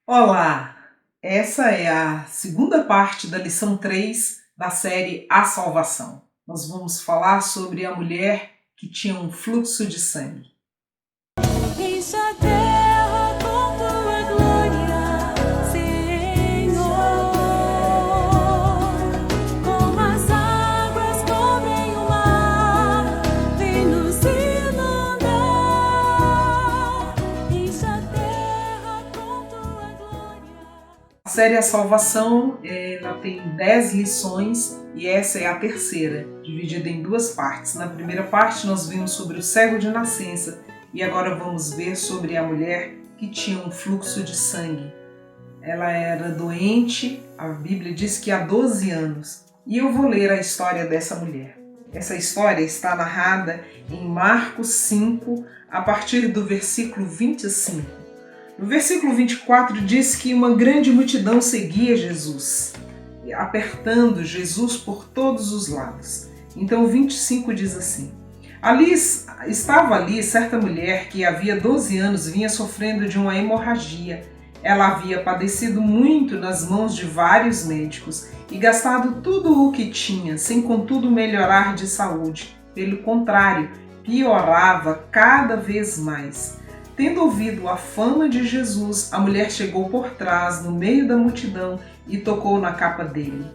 Olá! Essa é a segunda parte da lição 3 da série A Salvação. Nós vamos falar sobre a mulher que tinha um fluxo de sangue. Enche a terra com tua glória, Senhor, como as águas cobrem o mar, vem nos inundar. Enche a terra com tua glória. A série A Salvação ela tem 10 lições e essa é a terceira, dividida em duas partes. Na primeira parte nós vimos sobre o cego de nascença e agora vamos ver sobre a mulher que tinha um fluxo de sangue. Ela era doente, a Bíblia diz que há 12 anos. E eu vou ler a história dessa mulher. Essa história está narrada em Marcos 5, a partir do versículo 25. No versículo 24 diz que uma grande multidão seguia Jesus, apertando Jesus por todos os lados. Então o 25 diz assim: Estava ali certa mulher que havia 12 anos vinha sofrendo de uma hemorragia. Ela havia padecido muito nas mãos de vários médicos e gastado tudo o que tinha, sem contudo melhorar de saúde. Pelo contrário, piorava cada vez mais. Tendo ouvido a fama de Jesus, a mulher chegou por trás, no meio da multidão, e tocou na capa dele.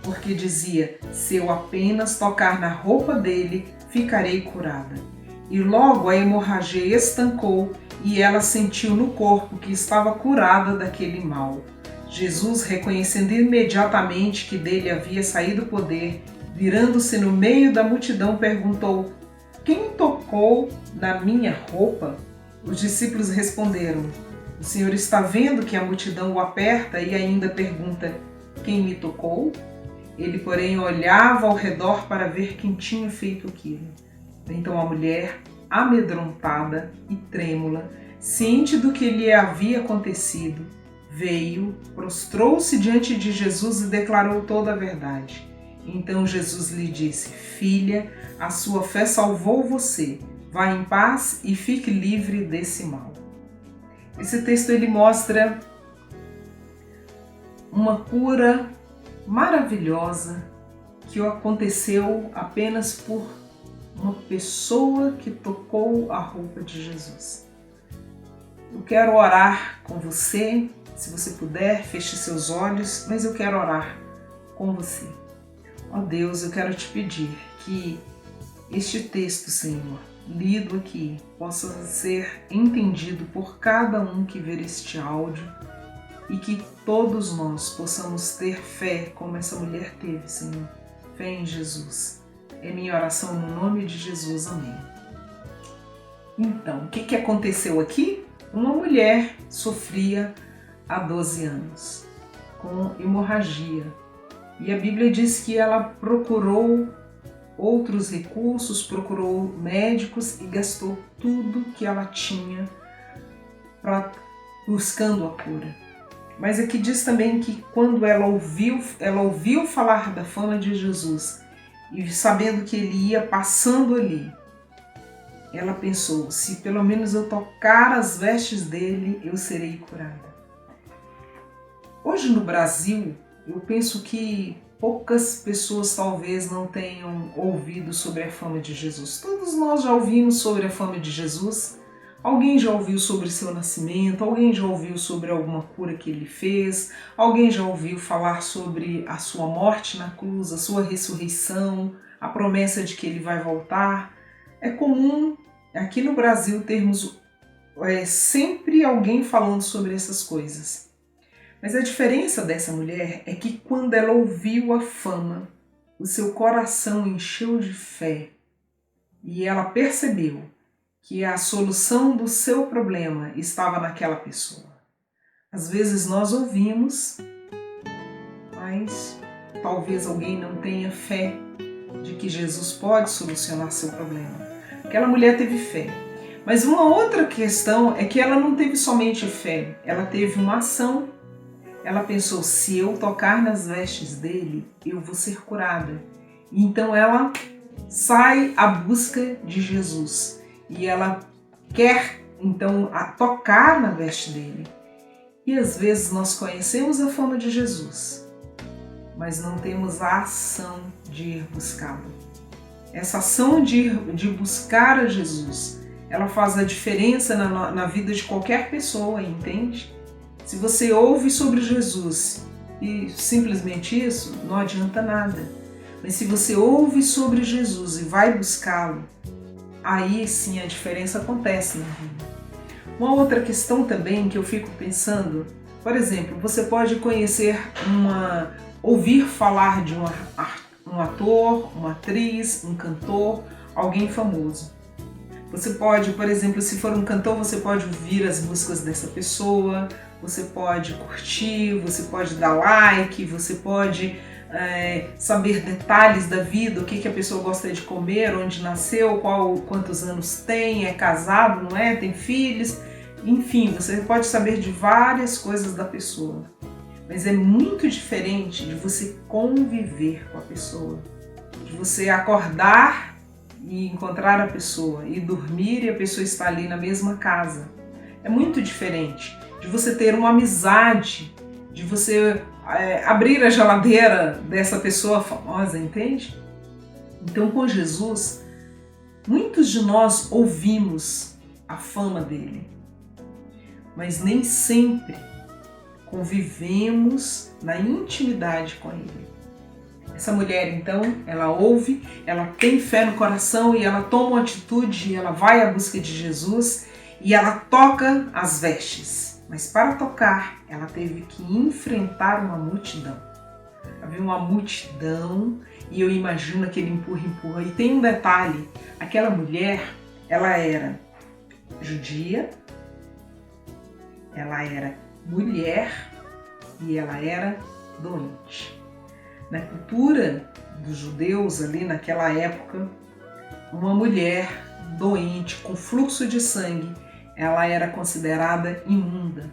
Porque dizia: se eu apenas tocar na roupa dele, ficarei curada. E logo a hemorragia estancou e ela sentiu no corpo que estava curada daquele mal. Jesus, reconhecendo imediatamente que dele havia saído o poder, virando-se no meio da multidão, perguntou: quem tocou na minha roupa? Os discípulos responderam: o Senhor está vendo que a multidão o aperta e ainda pergunta: quem me tocou? Ele, porém, olhava ao redor para ver quem tinha feito aquilo. Então a mulher, amedrontada e trêmula, ciente do que lhe havia acontecido, veio, prostrou-se diante de Jesus e declarou toda a verdade. Então Jesus lhe disse: filha, a sua fé salvou você. Vá em paz e fique livre desse mal. Esse texto ele mostra uma cura maravilhosa que aconteceu apenas por uma pessoa que tocou a roupa de Jesus. Eu quero orar com você, se você puder, feche seus olhos, mas eu quero orar com você. Ó Deus, eu quero te pedir que este texto, Senhor, lido aqui, possa ser entendido por cada um que ver este áudio e que todos nós possamos ter fé como essa mulher teve, Senhor. Fé em Jesus. É minha oração no nome de Jesus. Amém. Então, o que aconteceu aqui? Uma mulher sofria há 12 anos com hemorragia e a Bíblia diz que ela procurou outros recursos, procurou médicos e gastou tudo que ela tinha buscando a cura. Mas aqui diz também que quando ela ouviu falar da fama de Jesus e sabendo que ele ia passando ali, ela pensou: se pelo menos eu tocar as vestes dele, eu serei curada. Hoje no Brasil, eu penso que poucas pessoas talvez não tenham ouvido sobre a fama de Jesus. Todos nós já ouvimos sobre a fama de Jesus. Alguém já ouviu sobre seu nascimento, alguém já ouviu sobre alguma cura que ele fez, alguém já ouviu falar sobre a sua morte na cruz, a sua ressurreição, a promessa de que ele vai voltar. É comum aqui no Brasil termos sempre alguém falando sobre essas coisas. Mas a diferença dessa mulher é que quando ela ouviu a fama, o seu coração encheu de fé e ela percebeu que a solução do seu problema estava naquela pessoa. Às vezes nós ouvimos, mas talvez alguém não tenha fé de que Jesus pode solucionar seu problema. Aquela mulher teve fé. Mas uma outra questão é que ela não teve somente fé, ela teve uma ação. Ela pensou: se eu tocar nas vestes dele, eu vou ser curada. Então ela sai à busca de Jesus e ela quer então tocar na veste dele. E às vezes nós conhecemos a fama de Jesus, mas não temos a ação de ir buscá-lo. Essa ação de buscar a Jesus, ela faz a diferença na vida de qualquer pessoa, entende? Se você ouve sobre Jesus e simplesmente isso, não adianta nada. Mas se você ouve sobre Jesus e vai buscá-lo, aí sim a diferença acontece na vida. Uma outra questão também que eu fico pensando, por exemplo, você pode ouvir falar de um ator, uma atriz, um cantor, alguém famoso. Você pode, por exemplo, se for um cantor, você pode ouvir as músicas dessa pessoa, você pode curtir, você pode dar like, você pode saber detalhes da vida, o que a pessoa gosta de comer, onde nasceu, quantos anos tem, é casado, não é? Tem filhos, enfim, você pode saber de várias coisas da pessoa. Mas é muito diferente de você conviver com a pessoa, de você acordar e encontrar a pessoa, e dormir e a pessoa está ali na mesma casa. É muito diferente de você ter uma amizade, de você abrir a geladeira dessa pessoa famosa, entende? Então, com Jesus, muitos de nós ouvimos a fama dele, mas nem sempre convivemos na intimidade com ele. Essa mulher, então, ela ouve, ela tem fé no coração e ela toma uma atitude, ela vai à busca de Jesus e ela toca as vestes. Mas para tocar, ela teve que enfrentar uma multidão. Havia uma multidão e eu imagino aquele empurra. E tem um detalhe, aquela mulher, ela era judia, ela era mulher e ela era doente. Na cultura dos judeus ali naquela época, uma mulher doente com fluxo de sangue, ela era considerada imunda.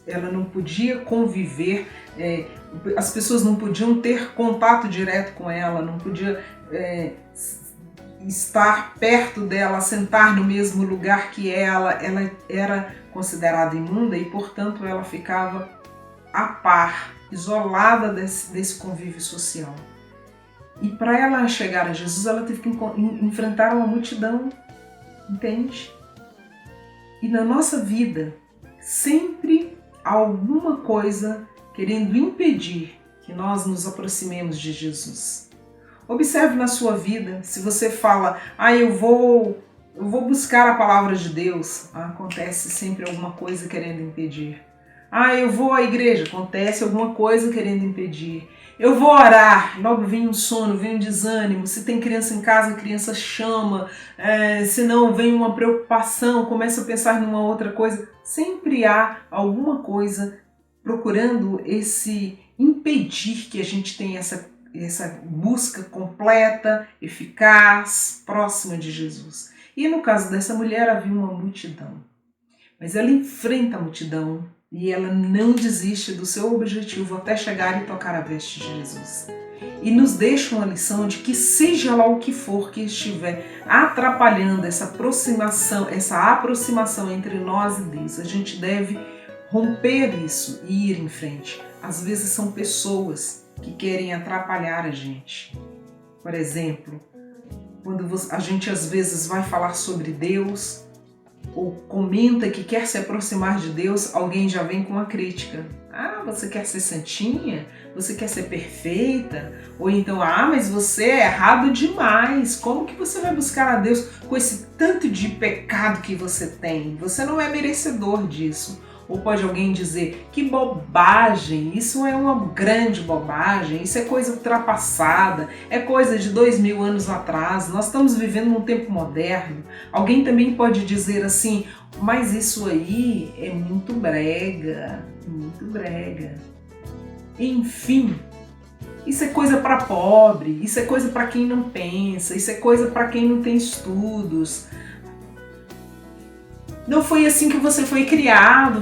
Ela não podia conviver, as pessoas não podiam ter contato direto com ela, não podia estar perto dela, sentar no mesmo lugar que ela era considerada imunda e, portanto, ela ficava à par, isolada desse convívio social. E para ela chegar a Jesus, ela teve que enfrentar uma multidão, entende? E na nossa vida, sempre há alguma coisa querendo impedir que nós nos aproximemos de Jesus. Observe na sua vida, se você fala, eu vou buscar a palavra de Deus, acontece sempre alguma coisa querendo impedir. Eu vou à igreja, acontece alguma coisa querendo impedir. Eu vou orar, logo vem um sono, vem um desânimo. Se tem criança em casa, a criança chama. Se não, vem uma preocupação, começa a pensar numa outra coisa. Sempre há alguma coisa procurando impedir que a gente tenha essa busca completa, eficaz, próxima de Jesus. E no caso dessa mulher havia uma multidão. Mas ela enfrenta a multidão e ela não desiste do seu objetivo até chegar e tocar a veste de Jesus. E nos deixa uma lição de que seja lá o que for que estiver atrapalhando essa aproximação entre nós e Deus, a gente deve romper isso e ir em frente. Às vezes são pessoas que querem atrapalhar a gente. Por exemplo, quando a gente às vezes vai falar sobre Deus, ou comenta que quer se aproximar de Deus, alguém já vem com uma crítica. Você quer ser santinha? Você quer ser perfeita? Ou então, mas você é errado demais. Como que você vai buscar a Deus com esse tanto de pecado que você tem? Você não é merecedor disso. Ou pode alguém dizer, que bobagem, isso é uma grande bobagem, isso é coisa ultrapassada, é coisa de 2000 anos atrás, nós estamos vivendo num tempo moderno. Alguém também pode dizer assim, mas isso aí é muito brega, muito brega. Enfim, isso é coisa para pobre, isso é coisa para quem não pensa, isso é coisa para quem não tem estudos. Não foi assim que você foi criado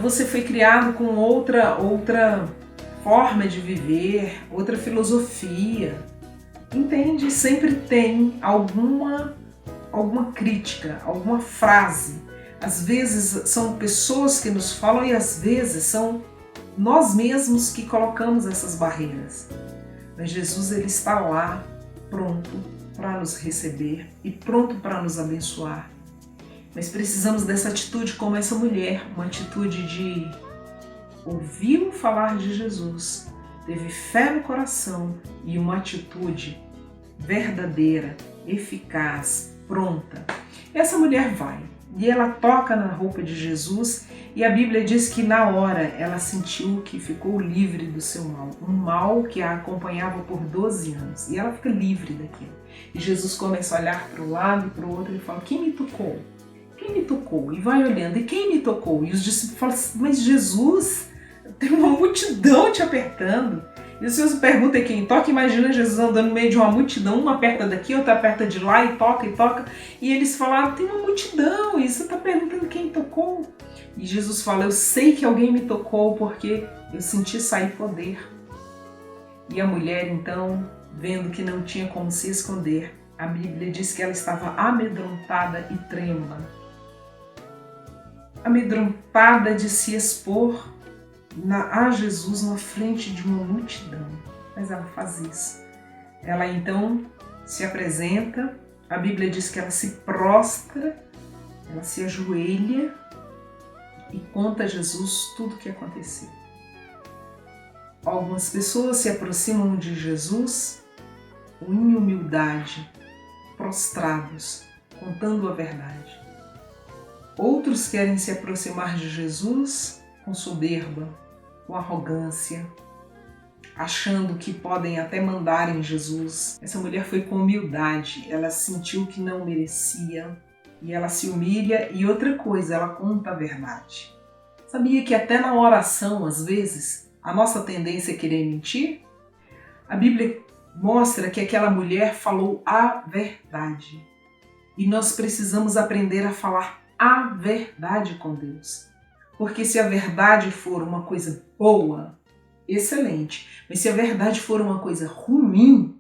com outra forma de viver, outra filosofia. Entende? Sempre tem alguma crítica, alguma frase. Às vezes são pessoas que nos falam e às vezes são nós mesmos que colocamos essas barreiras. Mas Jesus, ele está lá, pronto para nos receber e pronto para nos abençoar. Mas precisamos dessa atitude como essa mulher, uma atitude de ouviu falar de Jesus, teve fé no coração e uma atitude verdadeira, eficaz, pronta. Essa mulher vai e ela toca na roupa de Jesus e a Bíblia diz que na hora ela sentiu que ficou livre do seu mal, um mal que a acompanhava por 12 anos e ela fica livre daquilo. E Jesus começa a olhar para o lado e para o outro e fala: quem me tocou? Quem me tocou? E vai olhando, e quem me tocou? E os discípulos falam assim: mas Jesus, tem uma multidão te apertando. E os seus perguntam quem toca, imagina Jesus andando no meio de uma multidão, uma aperta daqui, outra aperta de lá e toca. E eles falaram: tem uma multidão, e você está perguntando quem tocou? E Jesus fala: eu sei que alguém me tocou porque eu senti sair poder. E a mulher então, vendo que não tinha como se esconder, a Bíblia diz que ela estava amedrontada e trêmula. Amedrontada de se expor a Jesus na frente de uma multidão. Mas ela faz isso. Ela então se apresenta, a Bíblia diz que ela se prostra, ela se ajoelha e conta a Jesus tudo o que aconteceu. Algumas pessoas se aproximam de Jesus em humildade, prostrados, contando a verdade. Outros querem se aproximar de Jesus com soberba, com arrogância, achando que podem até mandar em Jesus. Essa mulher foi com humildade, ela sentiu que não merecia e ela se humilha. E outra coisa, ela conta a verdade. Sabia que até na oração, às vezes, a nossa tendência é querer mentir? A Bíblia mostra que aquela mulher falou a verdade. E nós precisamos aprender a falar a verdade com Deus. Porque se a verdade for uma coisa boa, excelente. Mas se a verdade for uma coisa ruim,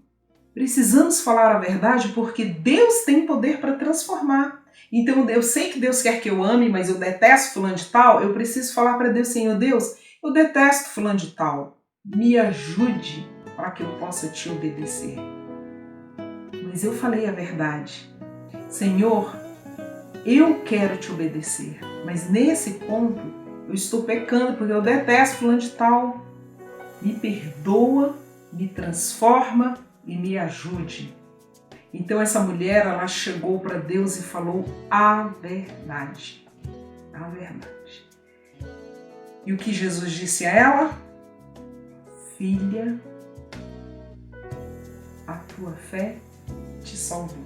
precisamos falar a verdade porque Deus tem poder para transformar. Então eu sei que Deus quer que eu ame, mas eu detesto fulano de tal. Eu preciso falar para Deus: Senhor Deus, eu detesto fulano de tal. Me ajude para que eu possa te obedecer. Mas eu falei a verdade. Senhor, eu quero te obedecer, mas nesse ponto eu estou pecando porque eu detesto fulano de tal. Me perdoa, me transforma e me ajude. Então essa mulher, ela chegou para Deus e falou a verdade. A verdade. E o que Jesus disse a ela? Filha, a tua fé te salvou.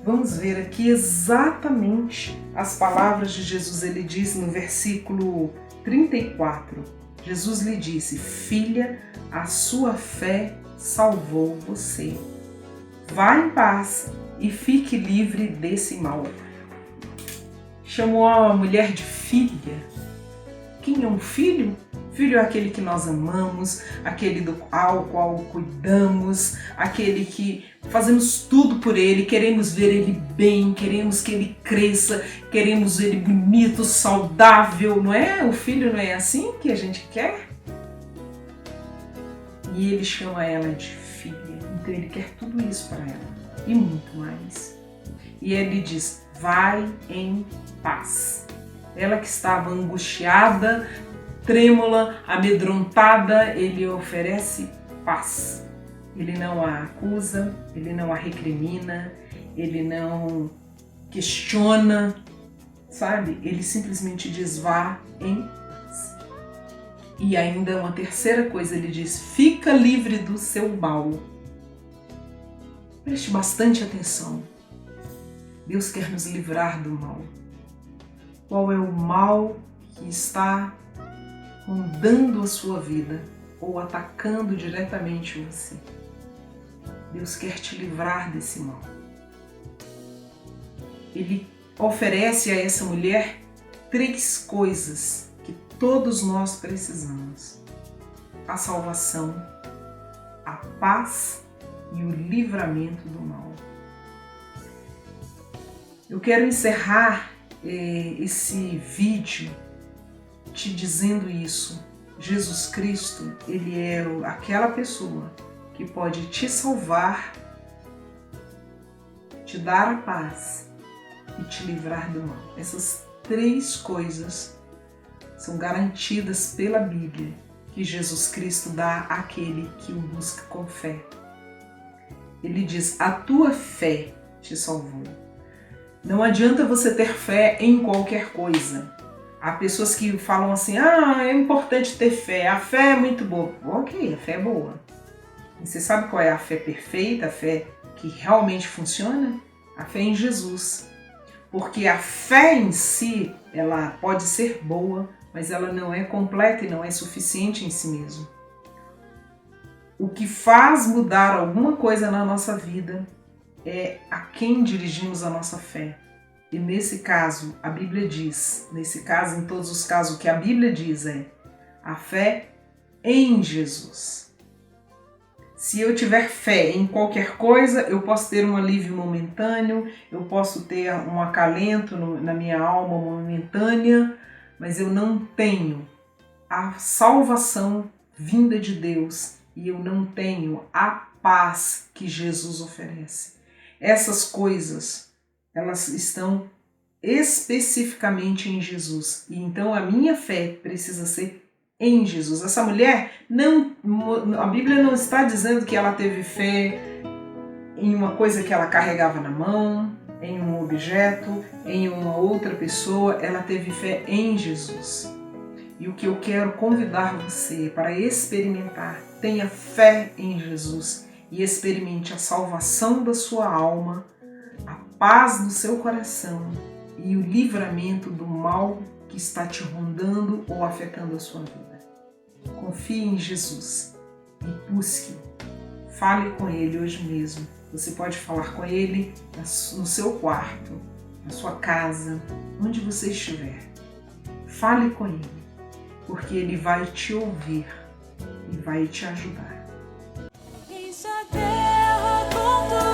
Vamos ver aqui exatamente as palavras de Jesus. Ele diz no versículo 34, Jesus lhe disse: filha, a sua fé salvou você. Vá em paz e fique livre desse mal. Chamou a mulher de filha. Quem é um filho? Filho é aquele que nós amamos, aquele ao qual cuidamos, aquele que fazemos tudo por ele, queremos ver ele bem, queremos que ele cresça, queremos ele bonito, saudável, não é? O filho não é assim que a gente quer? E ele chama ela de filha, então ele quer tudo isso para ela e muito mais. E ele diz: vai em paz. Ela que estava angustiada, trêmula, amedrontada, ele oferece paz. Ele não a acusa, ele não a recrimina, ele não questiona, sabe? Ele simplesmente diz: vá em paz. E ainda uma terceira coisa, ele diz: fica livre do seu mal. Preste bastante atenção. Deus quer nos livrar do mal. Qual é o mal que está rondando a sua vida ou atacando diretamente você? Deus quer te livrar desse mal. Ele oferece a essa mulher 3 coisas que todos nós precisamos: a salvação, a paz e o livramento do mal. Eu quero encerrar esse vídeo te dizendo isso. Jesus Cristo, ele é aquela pessoa que pode te salvar, te dar a paz e te livrar do mal. Essas 3 coisas são garantidas pela Bíblia, que Jesus Cristo dá àquele que o busca com fé. Ele diz: a tua fé te salvou. Não adianta você ter fé em qualquer coisa. Há pessoas que falam assim: é importante ter fé, a fé é muito boa. Ok, a fé é boa. E você sabe qual é a fé perfeita, a fé que realmente funciona? A fé em Jesus. Porque a fé em si, ela pode ser boa, mas ela não é completa e não é suficiente em si mesmo. O que faz mudar alguma coisa na nossa vida é a quem dirigimos a nossa fé. E nesse caso, a Bíblia diz, em todos os casos, o que a Bíblia diz é a fé em Jesus. Se eu tiver fé em qualquer coisa, eu posso ter um alívio momentâneo, eu posso ter um acalento na minha alma momentânea, mas eu não tenho a salvação vinda de Deus e eu não tenho a paz que Jesus oferece. Essas coisas, elas estão especificamente em Jesus. E então a minha fé precisa ser em Jesus. Essa mulher, a Bíblia não está dizendo que ela teve fé em uma coisa que ela carregava na mão, em um objeto, em uma outra pessoa. Ela teve fé em Jesus. E o que eu quero convidar você para experimentar, tenha fé em Jesus e experimente a salvação da sua alma, a paz no seu coração e o livramento do mal que está te rondando ou afetando a sua vida. Confie em Jesus e busque-o. Fale com Ele hoje mesmo. Você pode falar com Ele no seu quarto, na sua casa, onde você estiver. Fale com Ele, porque Ele vai te ouvir e vai te ajudar. Enche a terra com tua